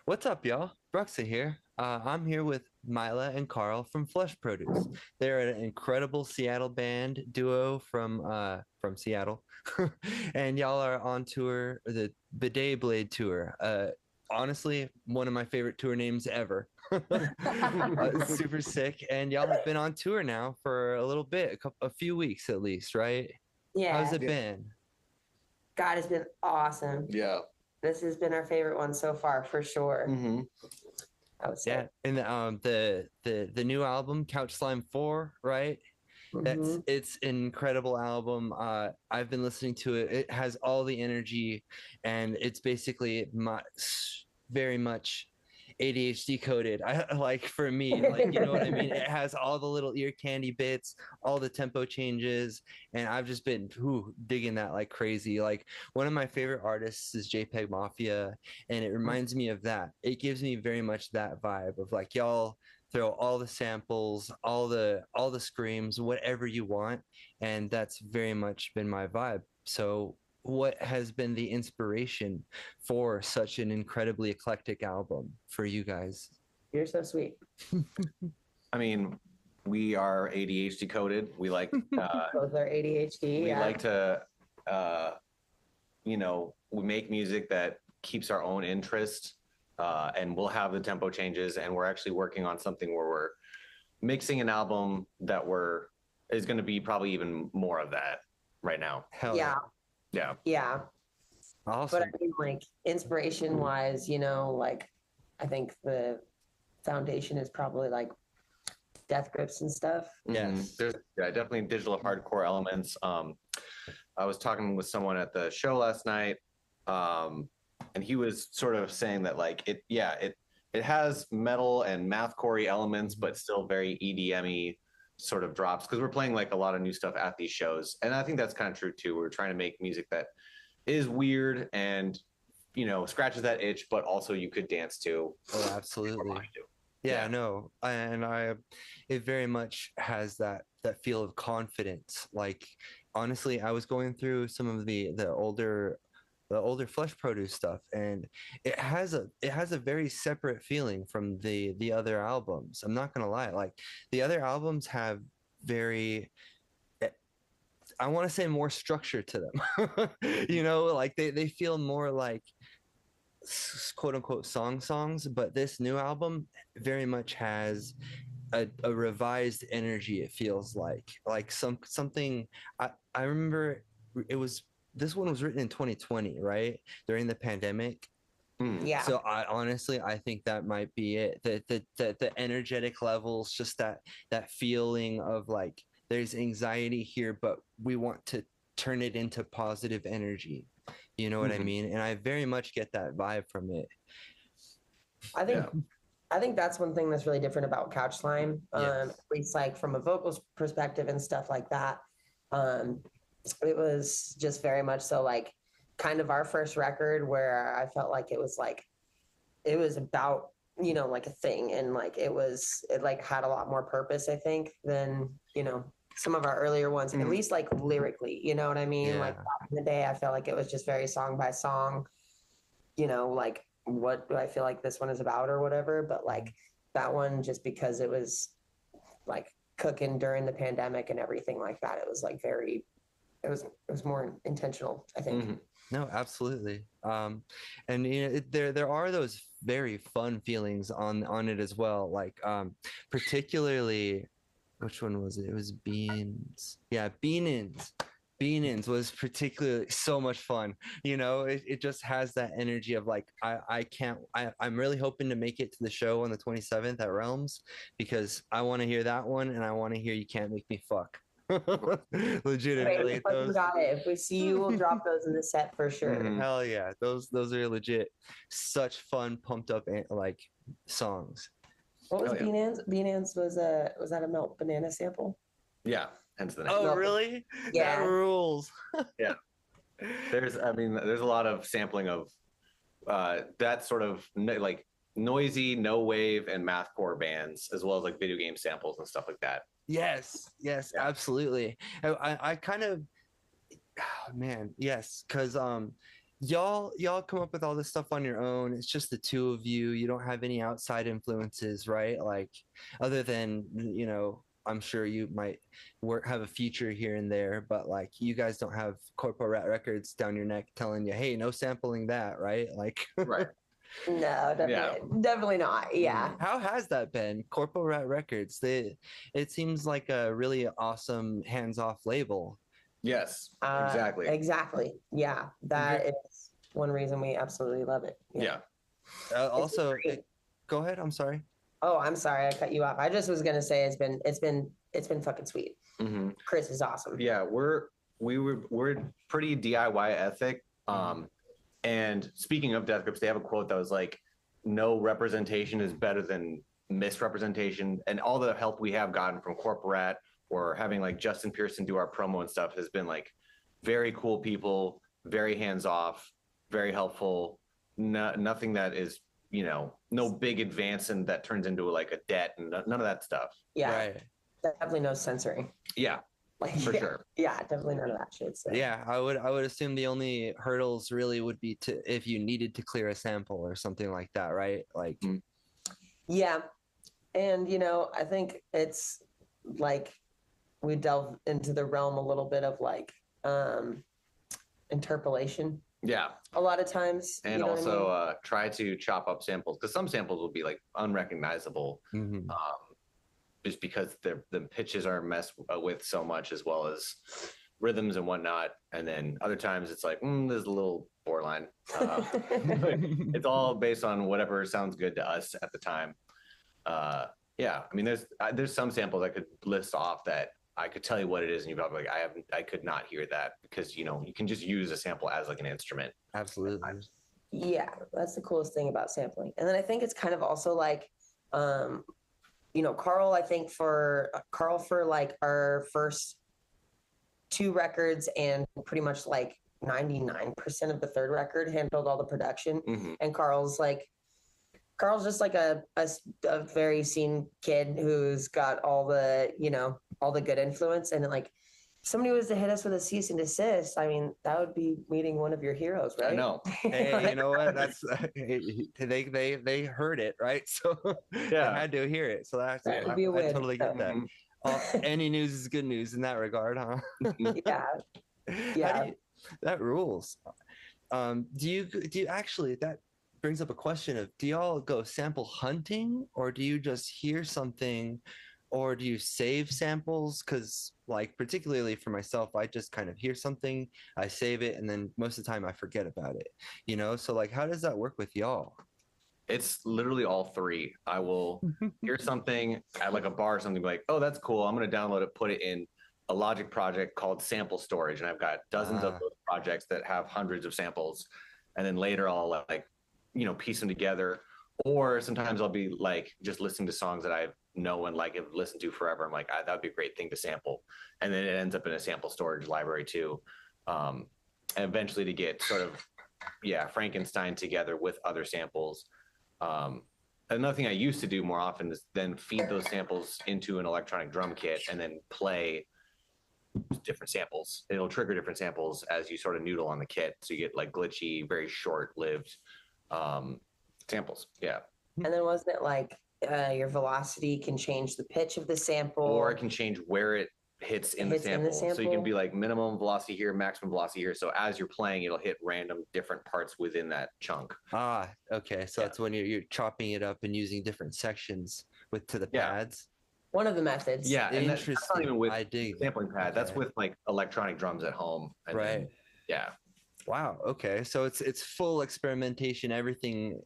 What's up, y'all? Bruxa here. I'm here with Myla and Karl from Flesh Produce. They're an incredible Seattle band duo from Seattle, and y'all are on tour, the Bidet Blade tour. Honestly, one of my favorite tour names ever. Super sick, and y'all have been on tour now for a little bit, a few weeks at least, right? How's Yeah, it been? God has been awesome. Yeah. This has been our favorite one so far, for sure. hmm I would say. Yeah, and the new album, Couch Slime 4, right? That's Hmm. it's an incredible album. I've been listening to it. It has all the energy, and it's basically very much ADHD coded. I like for me, like you know what I mean. It has all the little ear candy bits, all the tempo changes, and I've just been digging that like crazy. Like one of my favorite artists is JPEG Mafia, and it reminds me of that. It gives me very much that vibe of like y'all throw all the samples, all the screams, whatever you want, and that's very much been my vibe. So what has been the inspiration for such an incredibly eclectic album for you guys? You're so sweet. I mean, we are ADHD coded. We like Both are ADHD. we Yeah. like to uh, we make music that keeps our own interest, and we'll have the tempo changes. And we're actually working on something where we're mixing an album that we're is going to be probably even more of that right now. Hell yeah. Yeah. Yeah. Yeah. But I Awesome. mean, like, inspiration wise, like, I think the foundation is probably like death grips and stuff. Yes. There's definitely digital hardcore elements. I was talking with someone at the show last night, and he was sort of saying that like it has metal and mathcore elements, but still very EDM-y sort of drops because we're playing like a lot of new stuff at these shows, and I think that's kind of true too. We're trying to make music that is weird and scratches that itch, but also you could dance to. Oh, absolutely. Yeah, Yeah. no, it very much has that feel of confidence. Like, honestly, I was going through some of the older Flesh Produce stuff, and it has a very separate feeling from the other albums. I'm not gonna lie, like the other albums have very, eh, I want to say more structure to them. Like they feel more like quote unquote songs, but this new album very much has a revised energy. It feels like something. I remember it was this one was written in 2020, right, during the pandemic. Yeah. So I think that might be it. The energetic levels, just that feeling of like there's anxiety here, but we want to turn it into positive energy. You know what I Mm-hmm. mean? And I very much get that vibe from it. I think I think that's one thing that's really different about Couch Slime. Yes. At least like from a vocals perspective and stuff like that. Um, it was just very much so like kind of our first record where I felt like it was about, like a thing, and like it like had a lot more purpose, I think, than, some of our earlier ones, at least like lyrically, you know what I mean? Like Yeah. back in the day, I felt like it was just very song by song, like what do I feel like this one is about or whatever. But like that one, just because it was like cooking during the pandemic and everything like that, it was like it was more intentional, I think. Mm-hmm. No, absolutely. And there are those very fun feelings on it as well. Like particularly, which one was it? It was Beans. Yeah, Beanins. Beanins was particularly so much fun. It just has that energy of like I'm really hoping to make it to the show on the 27th at Realms because I want to hear that one and I want to hear You Can't Make Me Fuck. Wait, Legitimately, we fucking those. got it. If we see you, we'll drop those in the set for sure. Mm-hmm. Hell yeah, those are legit. Such fun, pumped up like songs. What was Oh yeah. Bean Ants? Bean Ants was that a melt banana sample? Yeah. Hence the name. Oh, Melt. really? That Yeah. rules. Yeah. There's a lot of sampling of that sort of like noisy, no wave, and mathcore bands, as well as like video game samples and stuff like that. Yes, Yeah. absolutely. I kind of, oh, man, yes, because y'all come up with all this stuff on your own. It's just the two of you. You don't have any outside influences, right? Like other than, I'm sure you might have a feature here and there, but like you guys don't have Corpo Rat Records down your neck telling you, hey, no sampling that, right? Like Right. No, definitely not. Yeah. how has that been? Corpo Rat Records. It seems like a really awesome hands-off label. Yes, exactly. Exactly. Yeah. That is one reason we absolutely love it. Yeah. Also, go ahead. I'm sorry. Oh, I'm sorry, I cut you off. I just was gonna say it's been fucking sweet. Mm-hmm. Chris is awesome. Yeah, we're pretty DIY ethic. And speaking of Death Grips, they have a quote that was like, "No representation is better than misrepresentation." And all the help we have gotten from Corpo Rat or having like Justin Pearson do our promo and stuff has been like very cool people, very hands off, very helpful. Nothing that is, no big advance and that turns into like a debt and none of that stuff. Yeah. Right. Definitely no censoring. Yeah. For sure. Yeah, definitely none of that shit. So. Yeah, I would assume the only hurdles really would be if you needed to clear a sample or something like that, right? Like Yeah. And I think it's like we delve into the realm a little bit of like interpolation. Yeah. A lot of times. And also try to chop up samples because some samples will be like unrecognizable. Just because the pitches are messed with so much as well as rhythms and whatnot. And then other times it's like, there's a little borderline. It's all based on whatever sounds good to us at the time. Yeah, I mean, there's some samples I could list off that I could tell you what it is, and you'd probably like, I could not hear that because you can just use a sample as like an instrument. Absolutely. Yeah, that's the coolest thing about sampling. And then I think it's kind of also like, Karl. I think for like our first two records and pretty much like 99% of the third record handled all the production, and Karl's just like a very seen kid who's got all the all the good influence, and like if somebody was to hit us with a cease and desist, I mean that would be meeting one of your heroes, right? I know. Hey, you know what? That's they heard it, right? So yeah, I had to hear it. So I totally get that. Any news is good news in that regard, huh? Yeah. That rules. Do you actually, that brings up a question of, do y'all go sample hunting or do you just hear something or do you save samples? Because like particularly for myself, I just kind of hear something, I save it, and then most of the time I forget about it. So like how does that work with y'all? It's literally all three. I will hear something at like a bar or something like, oh, that's cool. I'm going to download it, put it in a Logic project called Sample Storage. And I've got dozens of those projects that have hundreds of samples. And then later I'll like, piece them together. Or sometimes I'll be like just listening to songs that I know and like have listened to forever. I'm like, that would be a great thing to sample. And then it ends up in a sample storage library too. And eventually to get sort of, Frankenstein together with other samples. Another thing I used to do more often is then feed those samples into an electronic drum kit and then play different samples. It'll trigger different samples as you sort of noodle on the kit. So you get like glitchy, very short-lived samples. Yeah. And then wasn't it like your velocity can change the pitch of the sample? Or it can change where it hits in the sample. So you can be like minimum velocity here, maximum velocity here. So as you're playing, it'll hit random different parts within that chunk. Okay. So that's when you're chopping it up and using different sections to the pads. One of the methods. Yeah. And interesting. That's not even with I dig sampling pad. Okay. That's with like electronic drums at home. Right. Yeah. Wow. Okay. So it's full experimentation. Everything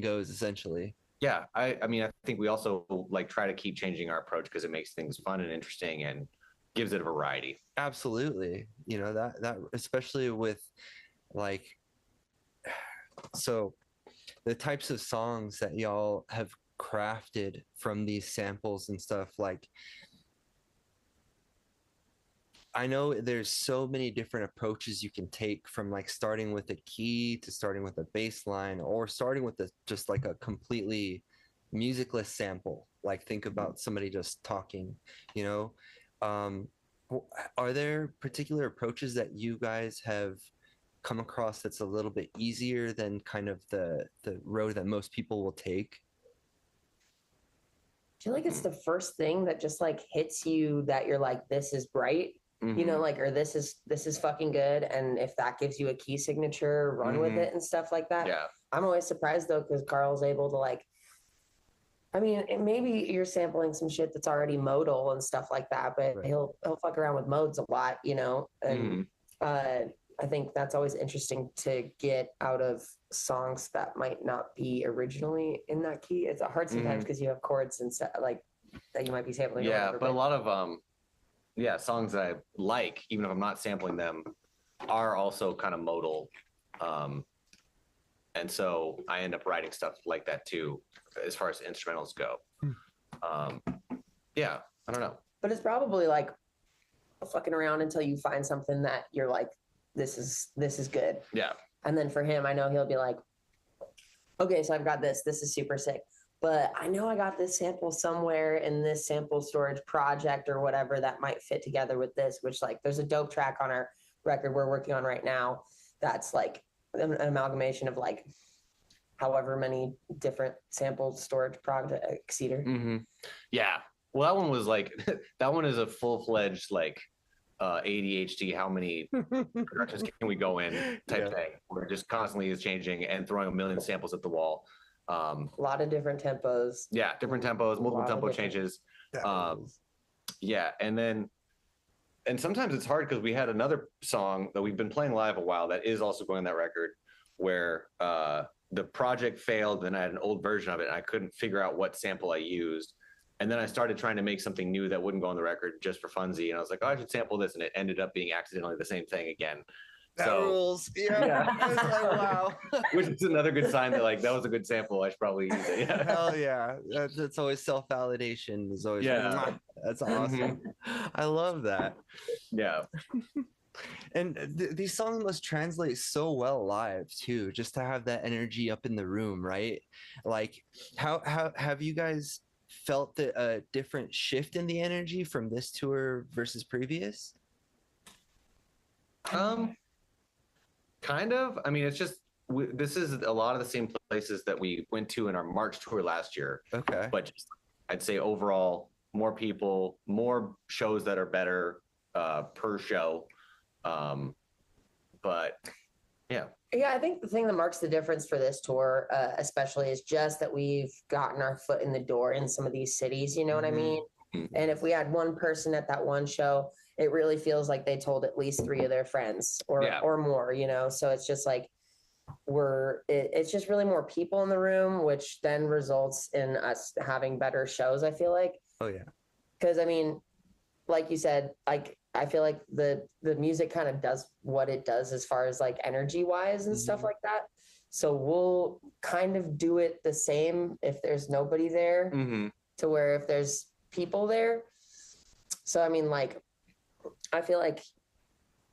goes essentially. Yeah. I mean, I think we also like try to keep changing our approach because it makes things fun and interesting and gives it a variety. Absolutely. That especially with like, so the types of songs that y'all have crafted from these samples and stuff, like I know there's so many different approaches you can take from like starting with a key to starting with a bass line or starting with just like a completely musicless sample. Like think about somebody just talking, are there particular approaches that you guys have come across that's a little bit easier than kind of the road that most people will take? I feel like it's the first thing that just like hits you that you're like, this is bright, you know, like, or this is fucking good. And if that gives you a key signature, run with it and stuff like that. Yeah. I'm always surprised though, because Karl's able to like, I mean, maybe you're sampling some shit that's already modal and stuff like that, but he'll fuck around with modes a lot, you know? And I think that's always interesting to get out of songs that might not be originally in that key. It's hard sometimes because you have chords and stuff like that you might be sampling. Yeah, but a lot of songs that I like, even if I'm not sampling them, are also kind of modal. And so I end up writing stuff like that too, as far as instrumentals go. Yeah, I don't know. But it's probably like fucking around until you find something that you're like, this is good. Yeah. And then for him, I know he'll be like, okay, so I've got this is super sick, but I know I got this sample somewhere in this sample storage project or whatever that might fit together with this, which like there's a dope track on our record we're working on right now that's like an amalgamation of like however many different sample storage projects. Yeah. Well, that one was like, that one is a full-fledged like ADHD, how many directions can we go in type thing. We're just constantly is changing and throwing a million samples at the wall. A lot of different tempos. Yeah, different tempos, multiple tempo changes. Yeah, and sometimes it's hard because we had another song that we've been playing live a while that is also going on that record where the project failed and I had an old version of it and I couldn't figure out what sample I used. And then I started trying to make something new that wouldn't go on the record just for funsies. And I was like, oh, I should sample this. And it ended up being accidentally the same thing again. That rules. Yeah. Like, wow. Which is another good sign that like, that was a good sample. I should probably use it. Yeah. Hell yeah. That's always self-validation. Is always that's awesome. I love that. Yeah. And these songs must translate so well live too, just to have that energy up in the room, right? Like how have you guys felt a different shift in the energy from this tour versus previous? Kind of. I mean, it's just this is a lot of the same places that we went to in our March tour last year. Okay. But just, I'd say overall, more people, more shows that are better per show. But yeah. Yeah, I think the thing that marks the difference for this tour, especially, is just that we've gotten our foot in the door in some of these cities, you know what I mean? And if we had one person at that one show, it really feels like they told at least 3 of their friends or more, you know? So it's just like it's just really more people in the room, which then results in us having better shows, I feel like. Oh, yeah. Because, I mean, like you said, like, I feel like the music kind of does what it does as far as like energy wise and stuff like that. So we'll kind of do it the same if there's nobody there to where if there's people there. So, I mean, like, I feel like,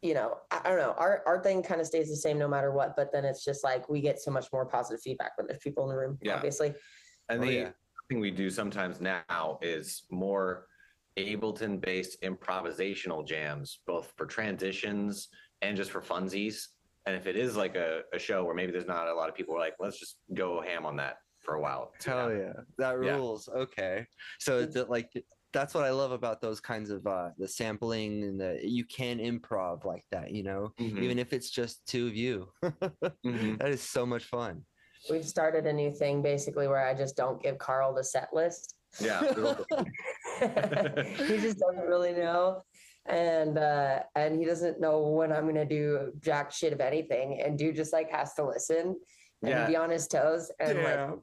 you know, I don't know, our thing kind of stays the same no matter what, but then it's just like, we get so much more positive feedback when there's people in the room, obviously. And the thing we do sometimes now is more Ableton-based improvisational jams, both for transitions and just for funsies. And if it is like a show where maybe there's not a lot of people, we're like, let's just go ham on that for a while. Hell yeah, that rules. Okay, so that's what I love about those kinds of the sampling and you can improv like that, you know, even if it's just 2 of you. That is so much fun. We've started a new thing basically where I just don't give Karl the set list. Yeah. He just doesn't really know. And he doesn't know when I'm gonna do jack shit of anything. And dude just like has to listen and be on his toes. And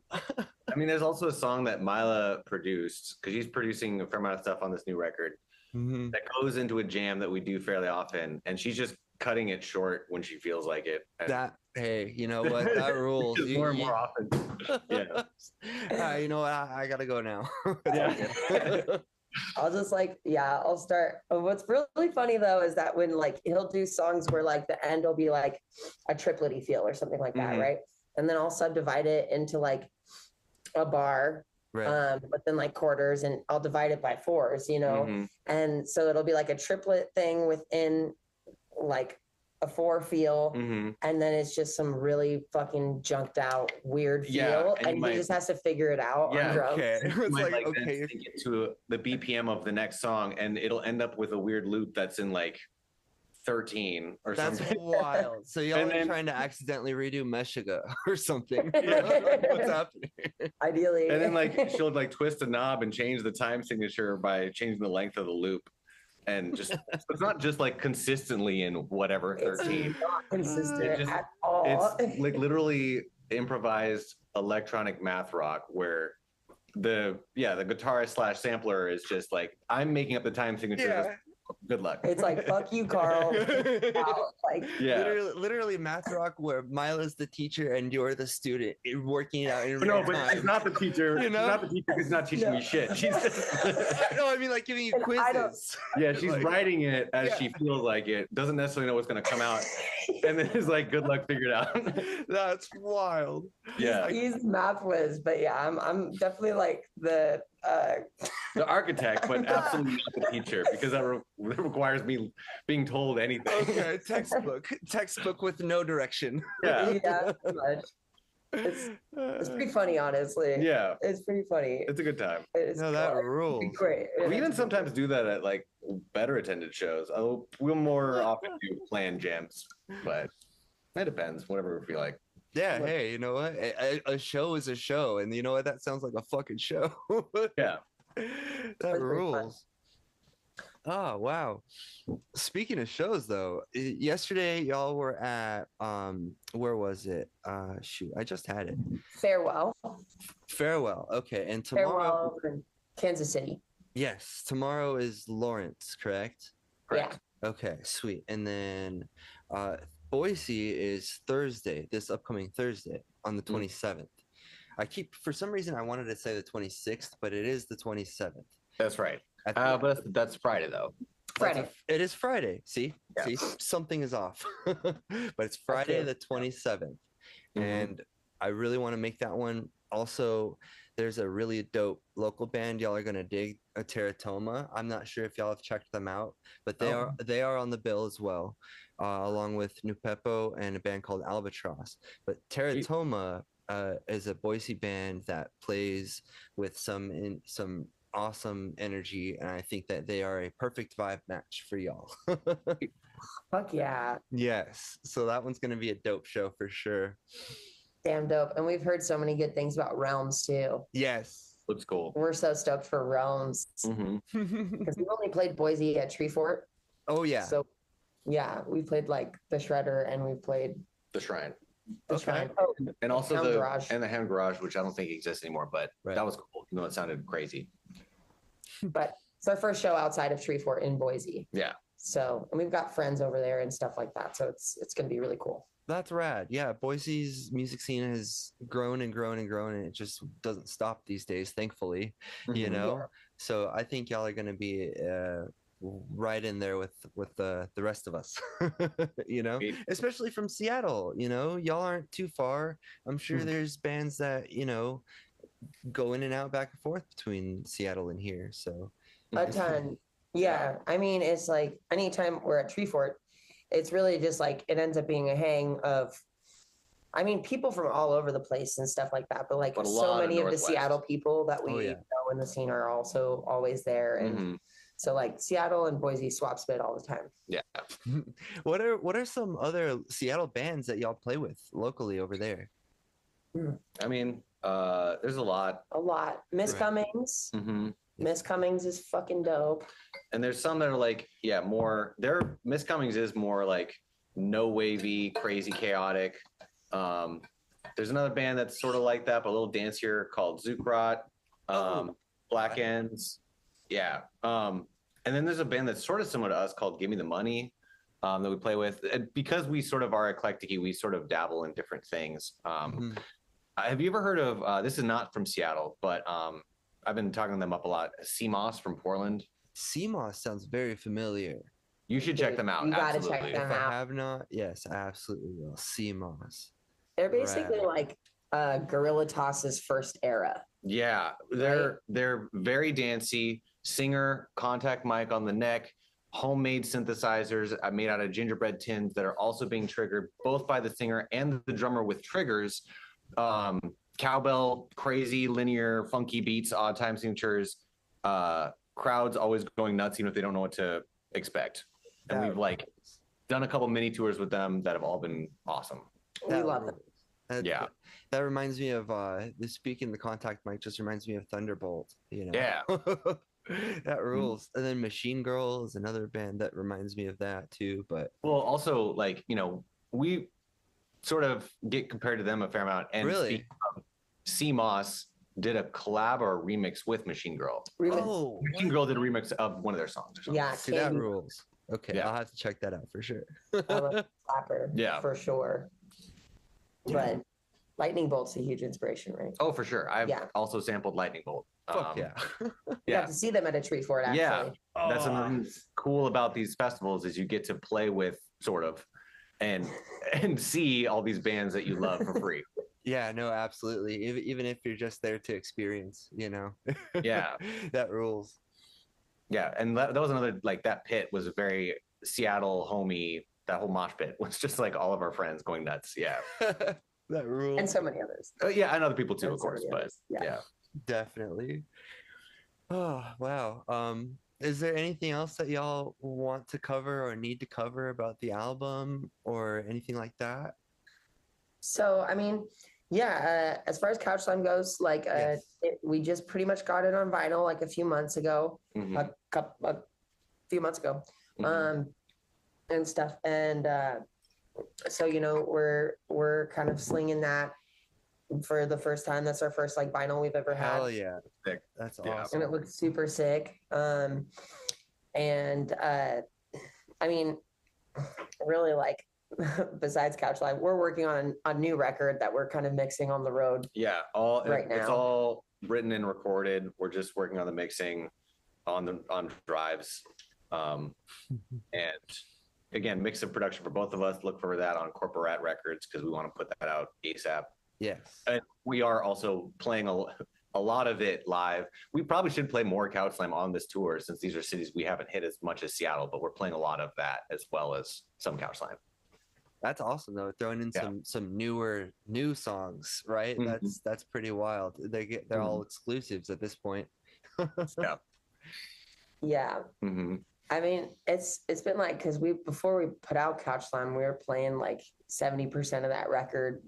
I mean, there's also a song that Myla produced because she's producing a fair amount of stuff on this new record that goes into a jam that we do fairly often, and she's just cutting it short when she feels like it. And hey, you know what? That rules. More and more often. Yeah. You know what? I gotta go now. I'll just I'll start. What's really funny though is that when like he'll do songs where like the end will be like a triplety feel or something like that, right? And then I'll subdivide it into like a bar, but then like quarters, and I'll divide it by 4s, you know. And so it'll be like a triplet thing within like a 4 feel, Mhm. and then it's just some really fucking junked out weird feel, Yeah, and and you he might- just has to figure it out Yeah, on drums. Okay. You It's might, like, then okay, sync it to the BPM of the next song, and it'll end up with a weird loop that's in like 13 or that's something. wild. So y'all And are then- trying to accidentally redo Meshuggah or something. What's happening? Ideally. And then like she'll like twist a knob and change the time signature by changing the length of the loop. And just it's not just like consistently in whatever it's 13. not consistent It just- at all. It's like literally improvised electronic math rock where the guitarist slash sampler is just like, I'm making up the time signature. Yeah. Good luck. It's like, fuck you, Carl. Out. Like, Yeah. Literally math rock where Myla's the teacher and you're the student working it out in No, real but time. she's not the teacher. You She's know? not the teacher because she's not teaching me shit. She's No, I mean like giving you And I don't- quizzes. yeah, she's Like- writing it as Yeah. she feels like it. Doesn't necessarily know what's going to come out, and then is like, "Good luck, figure it out." That's wild. Yeah, he's math whiz, but yeah, I'm definitely like the the architect, but absolutely not the teacher because that requires me being told anything. Okay, textbook with no direction. Yeah, yeah, pretty much. It's pretty funny, honestly. yeah, It's pretty funny. it's a good time. It's No, that cool. rules. It's great. We even sometimes do that at like better attended shows. We'll more often do planned jams, but it depends. Whatever we feel like. Yeah, hey, you know what? A show is a show, and you know what? That sounds like a fucking show. Yeah. That's That pretty fun. rules. Oh, wow. Speaking of shows though, yesterday y'all were at where was it? Shoot, I just had it. Farewell. Farewell. Okay, and tomorrow Farewell in Kansas City. yes, tomorrow is Lawrence, correct? Correct. Okay, sweet. And then Boise is Thursday, this upcoming Thursday on the 27th. For some reason I wanted to say the 26th, but it is the 27th. That's right. At the- But that's Friday though. Friday. It is Friday. See? Yeah. See? Something is off. But it's Friday Okay. the 27th. Mhm. And I really want to make that one. Also, there's a really dope local band y'all are gonna dig, Teratoma. I'm not sure if y'all have checked them out, but they are on the bill as well, along with Nupepo and a band called Albatross. But Teratoma is a Boise band that plays with some awesome energy, and I think that they are a perfect vibe match for y'all. Fuck yeah. Yes, so that one's gonna be a dope show for sure. Damn dope. And we've heard so many good things about Realms too. Yes. Looks cool. We're so stoked for Realms Mhm. because we've only played Boise at Tree Fort. Oh yeah. So yeah, we played like the Shredder and we played The Shrine. the Okay. Shrine. Oh, And also Hound the Garage. Hand Garage, which I don't think exists anymore, but Right. that was cool. You know, it sounded crazy. but it's our first show outside of Tree Fort in Boise. Yeah. So, and we've got friends over there and stuff like that. So it's going to be really cool. That's rad. Yeah, Boise's music scene has grown and grown and grown, and it just doesn't stop these days, thankfully. You Mhm. know, so I think y'all are gonna be right in there with the rest of us. You know, Sweet. especially from Seattle. You know, y'all aren't too far. I'm sure Mhm. there's bands that go in and out back and forth between Seattle and here. So A ton. Yeah. I mean, it's like anytime we're at Tree Fort, it's really just like it ends up being a hang of, I mean, people from all over the place and stuff like that. But like But a so lot of many of the Northwest. Seattle people that we Oh, yeah. know in the scene are also always there. And Mhm. so like Seattle and Boise swap spit all the time. Yeah. what are some other Seattle bands that y'all play with locally over there? I mean, there's a lot. A lot. Miss Right. Cummings. Mhm. Miss Cummings is fucking dope. And there's some that are like, yeah, more. Miss Cummings is more like no wavy, crazy, chaotic. There's another band that's sort of like that, but a little dancier called Zookrat, Black Ends. Yeah. And then there's a band that's sort of similar to us called Give Me the Money that we play with. And because we sort of are eclectic, we sort of dabble in different things. Mhm. Have you ever heard of, this is not from Seattle, but I've been talking them up a lot, CMOS from Portland. CMOS sounds very familiar. You should check them out. You gotta Absolutely. check them If I out. have not, yes, I absolutely will. CMOS. They're basically Rad. like Gorilla Toss's first era. Yeah, they're very dancey. Singer, contact mic on the neck, homemade synthesizers made out of gingerbread tins that are also being triggered both by the singer and the drummer with triggers. Cowbell, crazy, linear, funky beats, odd time signatures, crowds always going nuts even if they don't know what to expect. And we've like done a couple mini tours with them that have all been awesome. We love them. That reminds me of the speaking the contact mic just reminds me of Thunderbolt, you know. Yeah. That rules. And then Machine Girl is another band that reminds me of that too. But well, also like, you know, we sort of get compared to them a fair amount. And really, CMOS did a collab or a remix with Machine Girl. Oh, Machine Girl did a remix of one of their songs or something. Yeah, see, that rules. Okay, yeah. I'll have to check that out for sure. Slapper, yeah, for sure. But Lightning Bolt's a huge inspiration, right? Oh, for sure. I've also sampled Lightning Bolt. Fuck yeah. You got to see them at a Tree Fort, actually. Yeah, that's something cool about these festivals is you get to play with sort of and see all these bands that you love for free. Yeah, no, absolutely. Even if you're just there to experience, you know. Yeah, that rules. Yeah, and that was another, like, that pit was a very Seattle homey. That whole mosh pit was just like all of our friends going nuts. Yeah. That rules. And so many others. Yeah, and other people too, of course. But yeah, definitely. Oh, wow. Is there anything else that y'all want to cover or need to cover about the album or anything like that? So, I mean, as far as Couch Slime goes, like we just pretty much got it on vinyl like a few months ago, a few months ago, and stuff. And so, you know, we're kind of slinging that for the first time. That's our first like vinyl we've ever had. Hell yeah, that's awesome. And it looks super sick. I mean, really, like, besides Couch Live, we're working on a new record that we're kind of mixing on the road. Yeah, it's all written and recorded. We're just working on the mixing on drives. And again, mix of production for both of us. Look for that on Corpo Rat Records because we want to put that out ASAP. Yes. And we are also playing a lot of it live. We probably should play more Couch Slam on this tour since these are cities we haven't hit as much as Seattle, but we're playing a lot of that as well as some Couch Slam. That's awesome though. Throwing in some new songs, right? That's pretty wild. They're all exclusives at this point. Yeah. Yeah. I mean, it's been like, because before we put out Couch Slam, we were playing like 70% of that record.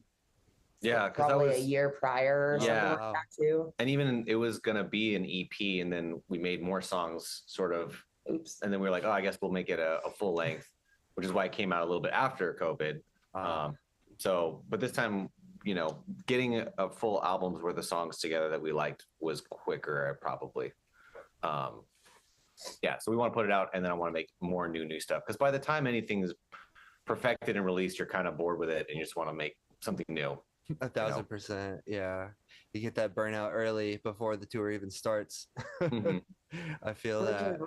Yeah, because probably a year prior or something like that too. And even it was gonna be an EP, and then we made more songs, sort of. Oops. And then we were like, oh, I guess we'll make it a full length, which is why it came out a little bit after COVID. But this time, you know, getting a full album's worth of songs together that we liked was quicker, probably. So we want to put it out, and then I want to make more new stuff. Because by the time anything's perfected and released, you're kind of bored with it, and you just want to make something new. 1,000%. Yeah, you get that burnout early before the tour even starts. I feel that.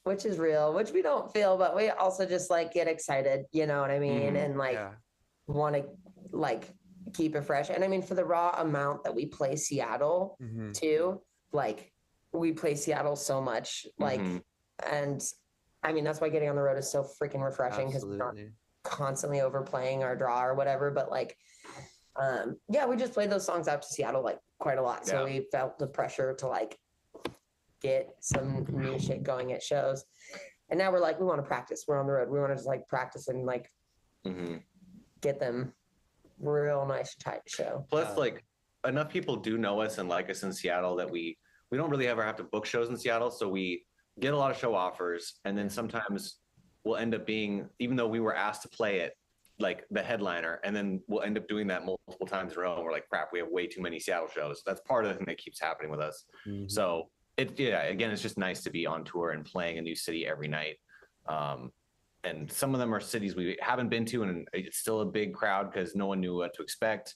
Which is real, which we don't feel, but we also just like get excited, you know what I mean? And like want to like keep it fresh. And I mean, for the raw amount that we play Seattle too, like we play Seattle so much, like, and I mean, that's why getting on the road is so freaking refreshing because we're not constantly overplaying our draw or whatever, but like, we just played those songs out to Seattle like quite a lot. So we felt the pressure to like get some new shit going at shows. And now we're like, we want to practice. We're on the road. We want to just like practice and like get them real nice tight show. Plus, like, enough people do know us and like us in Seattle that we don't really ever have to book shows in Seattle. So we get a lot of show offers, and then sometimes we'll end up being, even though we were asked to play it, like the headliner, and then we'll end up doing that multiple times in a row, and we're like, crap, we have way too many Seattle shows. That's part of the thing that keeps happening with us. So again, it's just nice to be on tour and playing a new city every night. And some of them are cities we haven't been to, and it's still a big crowd because no one knew what to expect.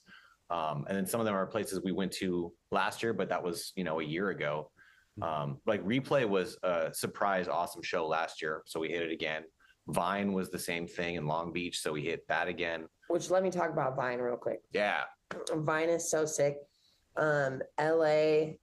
And then some of them are places we went to last year, but that was, you know, a year ago. Like Replay was a surprise awesome show last year, so we hit it again. Vine was the same thing in Long Beach, so we hit that again. Which, let me talk about Vine real quick. Yeah. Vine is so sick. LA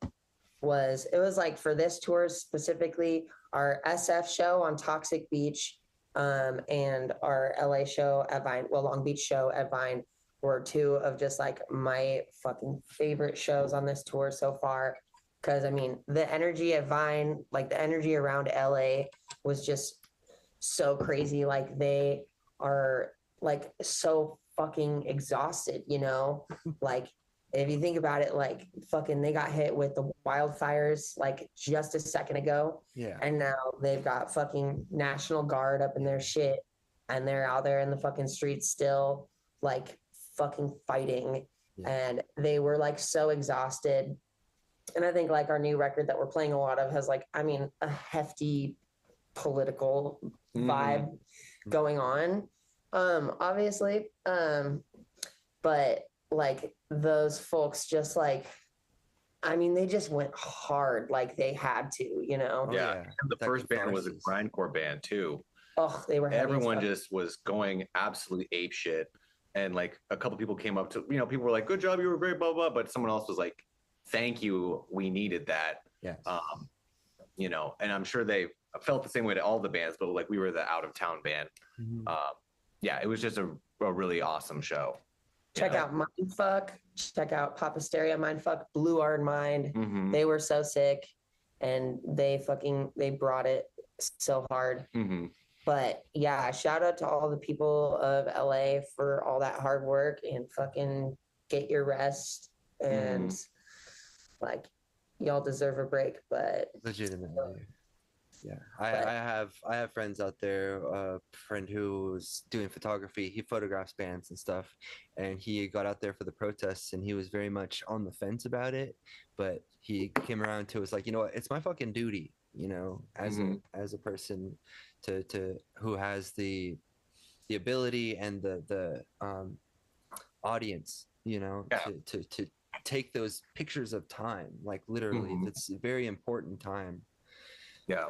was like, for this tour specifically, our SF show on Toxic Beach, and our LA show at Vine, Long Beach show at Vine were two of just like my fucking favorite shows on this tour so far. Cause I mean, the energy at Vine, like the energy around LA was just so crazy. Like they are like so fucking exhausted, you know? Like if you think about it, like fucking they got hit with the wildfires like just a second ago. Yeah. And now they've got fucking National Guard up in their shit and they're out there in the fucking streets still like fucking fighting. Yeah. And they were like so exhausted. And I think like our new record that we're playing a lot of has like, I mean, a hefty political vibe going on, obviously. But like those folks just like, I mean, they just went hard like they had to, you know? Oh, Yeah. The That first band was a catharsis. grindcore band too. Oh, they were heavy as Everyone fuck. just was going absolutely ape shit. And like a couple people came up to, you know, people were like, good job, you were great, blah, blah. But someone else was like, thank you, we needed that. Yes. You know, and I'm sure they felt the same way to all the bands, but like we were the out of town band. Yeah, it was just a really awesome show. Check out Mindfuck, check out Papa Stereo Mindfuck, Blue Art Mind. Mhm. They were so sick and they brought it so hard. Mhm. But yeah, shout out to all the people of LA for all that hard work and fucking get your rest. And like, y'all deserve a break, but Legitimately. Yeah. I have friends out there, a friend who's doing photography. He photographs bands and stuff. And he got out there for the protests and he was very much on the fence about it. But he came around to it's like, you know what, it's my fucking duty, you know, as a person to who has the ability and the audience, you know, to take those pictures of time, like literally, it's a very important time. Yeah.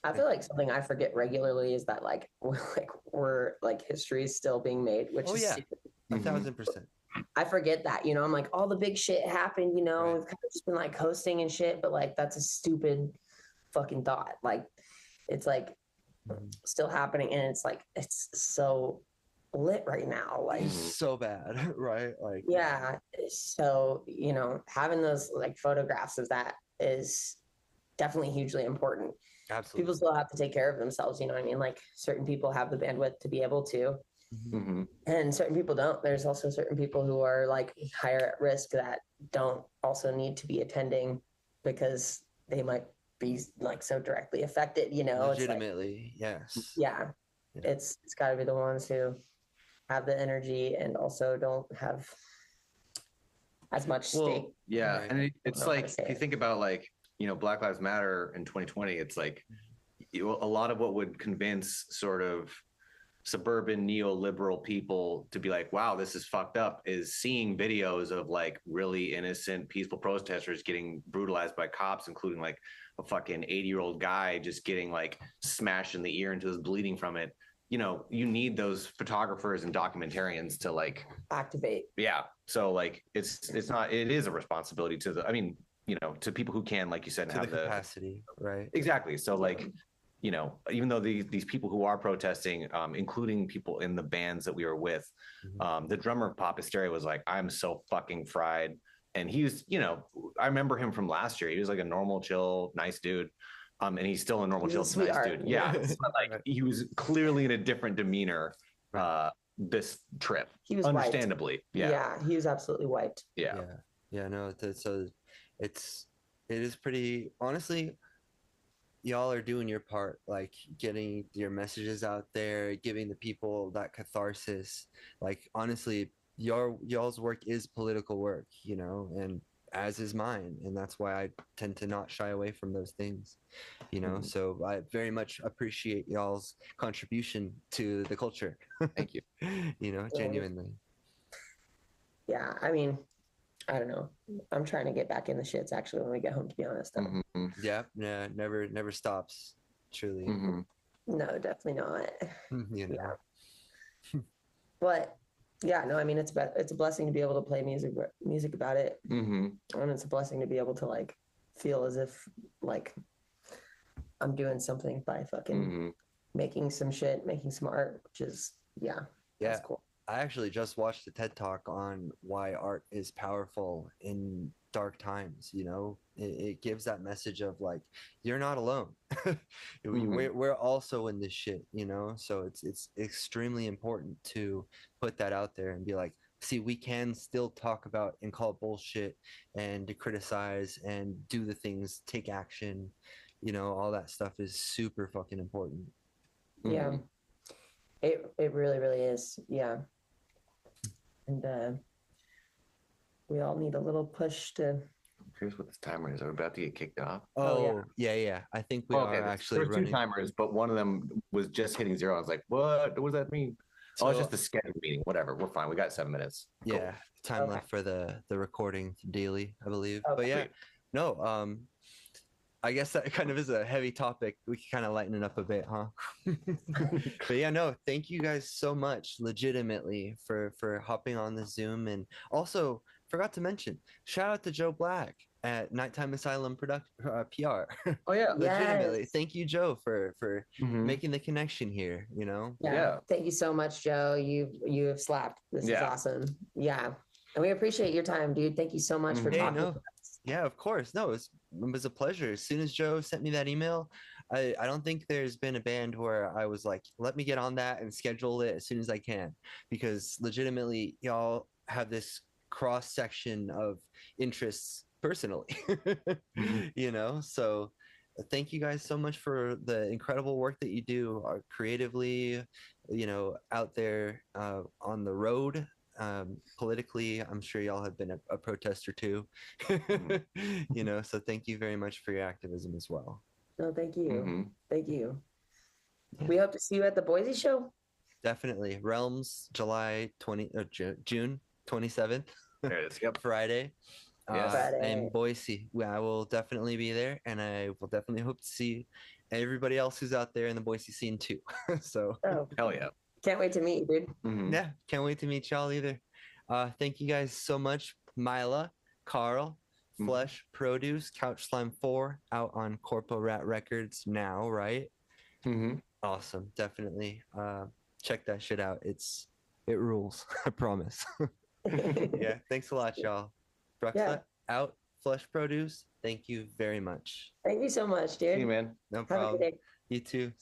I feel like something I forget regularly is that like we're like history is still being made, which is stupid. 1,000%. I forget that, you know, I'm like all the big shit happened, you know, Right. we've kind of just been like coasting and shit, but like that's a stupid fucking thought. Like it's like still happening and it's like it's so lit right now, like So bad, right? Like yeah. So you know, having those like photographs of that is definitely hugely important. absolutely. People still have to take care of themselves, you know what I mean? Like certain people have the bandwidth to be able to, and certain people don't. There's also certain people who are like higher at risk that don't also need to be attending because they might be like so directly affected, you know? Legitimately, it's like, yeah. It's got to be the ones who have the energy and also don't have as much stake. Yeah, Right. and it's like if you think about like, you know, Black Lives Matter in 2020, it's like a lot of what would convince sort of suburban neoliberal people to be like, wow, this is fucked up, is seeing videos of like really innocent, peaceful protesters getting brutalized by cops, including like a fucking 80-year-old guy just getting like smashed in the ear until he's bleeding from it. You know, you need those photographers and documentarians to like activate. Yeah. So like it is a responsibility to the, I mean, you know, to people who can, like you said, to have the capacity, right? Exactly. So like, you know, even though these people who are protesting, including people in the bands that we were with, the drummer of Papa Stereo was like, I'm so fucking fried. And he was, you know, I remember him from last year. He was like a normal, chill, nice dude. And he's still a normal, chill, nice dude. Yeah. But like he was clearly in a different demeanor this trip. He was understandably. Wiped. Yeah. Yeah. He was absolutely wiped. Yeah. No, so it is pretty, honestly, y'all are doing your part, like getting your messages out there, giving the people that catharsis. Like honestly, y'all's work is political work, you know, and as is mine, and that's why I tend to not shy away from those things, you know. So I very much appreciate y'all's contribution to the culture. Thank you. You know, genuinely. Yeah, I mean, I don't know. I'm trying to get back in the shits actually when we get home, to be honest. Yeah, never stops. Truly. No, definitely not. You know. Yeah. But yeah, no, I mean it's a blessing to be able to play music about it, and it's a blessing to be able to like feel as if like I'm doing something by fucking Mhm. making some shit, making some art, which is Yeah. that's cool. I actually just watched a TED Talk on why art is powerful in dark times. You know, it gives that message of like, you're not alone. Mhm. We're also in this shit, you know? So it's extremely important to put that out there and be like, see, we can still talk about and call bullshit and to criticize and do the things, take action, you know, all that stuff is super fucking important. Yeah. Mhm. It really, really is. Yeah. And we all need a little push to. I'm curious what this timer is. Are we about to get kicked off? Oh, yeah. Yeah. I think we Oh, are okay, there actually were two running. timers, but one of them was just hitting 0. I was like, what? What does that mean? Oh, it's So just the scheduled meeting. Whatever. We're fine. We got 7 minutes. Cool. yeah, time Okay. left for the recording daily, I believe. But Okay. yeah, Sweet. no, I guess that kind of is a heavy topic. We can kind of lighten it up a bit, huh? But yeah, no, thank you guys so much, legitimately, for hopping on the Zoom, and also forgot to mention, shout out to Joe Black at Nighttime Asylum PR. Oh, yeah. Legitimately, Yes. thank you, Joe, for Mhm. making the connection here. You know, Yeah. Yeah. Thank you so much, Joe. You have slapped. This is Yeah. awesome. Yeah. And we appreciate your time, dude. Thank you so much for Mhm. hey, talking. no, yeah, of course. No, it was a pleasure. As soon as Joe sent me that email, I don't think there's been a band where I was like, let me get on that and schedule it as soon as I can. Because legitimately, y'all have this cross section of interests personally, Mhm. you know? So thank you guys so much for the incredible work that you do creatively, you know, out there on the road politically. I'm sure y'all have been a protester too. You know, so thank you very much for your activism as well. No, thank you. Mhm. Thank you. Yeah. We hope to see you at the Boise show. Definitely. Realms, July 20 or June 27th, There it is. Yep. Friday. Yes. Friday. In Boise. I will definitely be there, and I will definitely hope to see everybody else who's out there in the Boise scene too. So Oh, Hell yeah. can't wait to meet you, dude. Mhm. yeah, can't wait to meet y'all either. Thank you guys so much, Myla, Karl, Mhm. Flesh Produce, Couch Slime 4 out on Corpo Rat Records now, right? Mhm. Awesome, definitely. Check that shit out. It rules, I promise. Yeah, thanks a lot, y'all. Yeah. Bruxa out, Flesh Produce. Thank you very much. Thank you so much, See you, dude. man. No Have a good problem. day. You too.